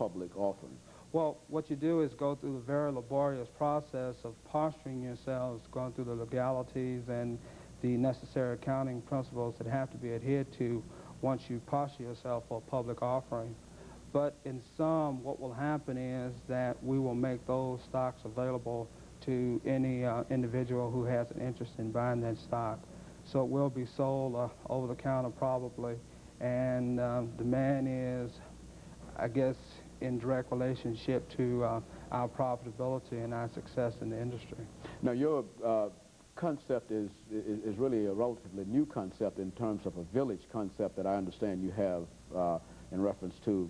public offering? Well, what you do is go through the very laborious process of posturing yourselves, going through the legalities and the necessary accounting principles that have to be adhered to once you posture yourself for a public offering. But in sum, what will happen is that we will make those stocks available to any individual who has an interest in buying that stock. So it will be sold over the counter probably, and demand is, I guess, in direct relationship to our profitability and our success in the industry. Now, your concept is really a relatively new concept in terms of a village concept that I understand you have in reference to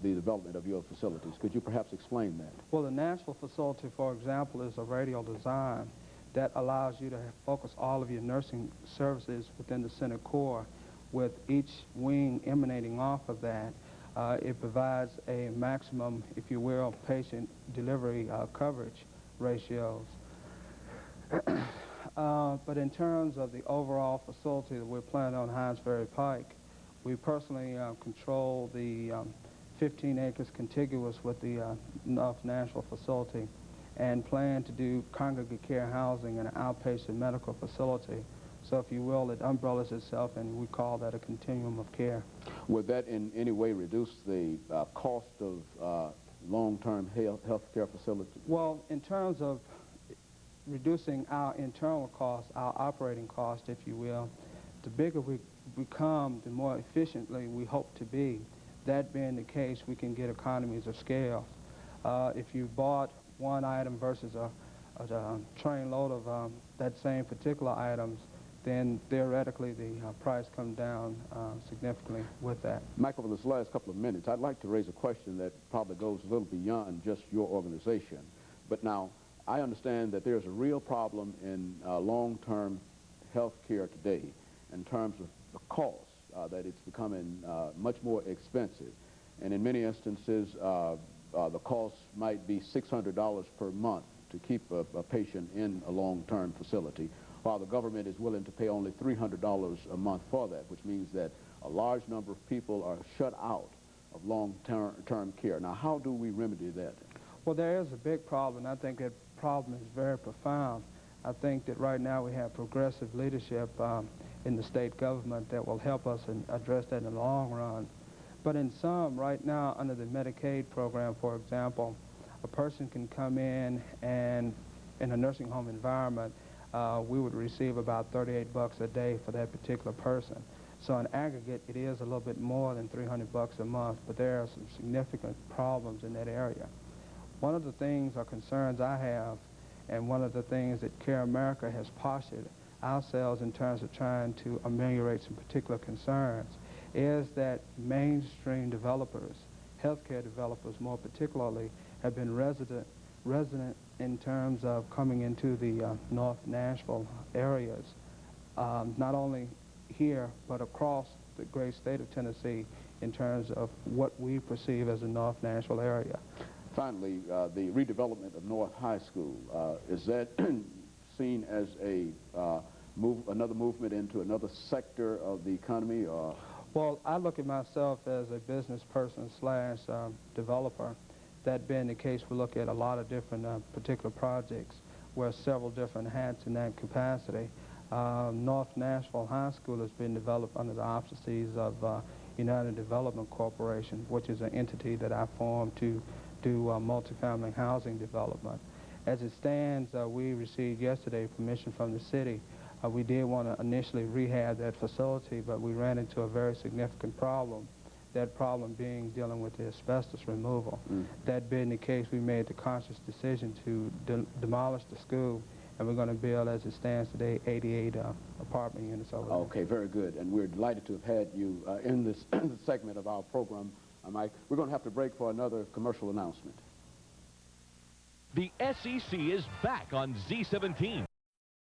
the development of your facilities. Could you perhaps explain that? Well, the Nashville facility, for example, is a radial design that allows you to focus all of your nursing services within the center core, with each wing emanating off of that. It provides a maximum, if you will, patient delivery coverage ratios. But in terms of the overall facility that we're planning on Hines Ferry Pike, we personally control the 15 acres contiguous with the North Nashville facility, and plan to do congregate care housing and an outpatient medical facility. So if you will, it umbrellas itself, and we call that a continuum of care. Would that in any way reduce the cost of long-term health care facilities? Well, in terms of reducing our internal costs, our operating cost, if you will, the bigger we become, the more efficiently we hope to be. That being the case, we can get economies of scale. If you bought one item versus a train load of that same particular items, then theoretically the price comes down significantly with that. Michael, for this last couple of minutes, I'd like to raise a question that probably goes a little beyond just your organization. But now, I understand that there's a real problem in long-term health care today in terms of the cost, that it's becoming much more expensive. And in many instances, the cost might be $600 per month to keep a patient in a long-term facility, while the government is willing to pay only $300 a month for that, which means that a large number of people are shut out of long-term care. Now, how do we remedy that? Well, there is a big problem. I think that problem is very profound. I think that right now we have progressive leadership in the state government that will help us and address that in the long run. But in some, right now, under the Medicaid program, for example, a person can come in and in a nursing home environment, we would receive about $38 a day for that particular person. So in aggregate, it is a little bit more than $300 a month, but there are some significant problems in that area. One of the things or concerns I have, and one of the things that Care America has postured ourselves in terms of trying to ameliorate some particular concerns, is that mainstream developers, healthcare developers more particularly, have been resident in terms of coming into the North Nashville areas, not only here, but across the great state of Tennessee in terms of what we perceive as the North Nashville area. Finally, the redevelopment of North High School, is that seen as another movement into another sector of the economy? Or? Well, I look at myself as a business person slash developer. That being the case, we look at a lot of different particular projects, wear several different hats in that capacity. North Nashville High School has been developed under the auspices of United Development Corporation, which is an entity that I formed to do multifamily housing development. As it stands, we received yesterday permission from the city. We did want to initially rehab that facility, but we ran into a very significant problem. That problem being dealing with the asbestos removal. That being the case, we made the conscious decision to demolish the school, and we're going to build, as it stands today, 88 apartment units over there. Okay, very good. And we're delighted to have had you in this segment of our program, Mike. We're going to have to break for another commercial announcement. The SEC is back on Z17.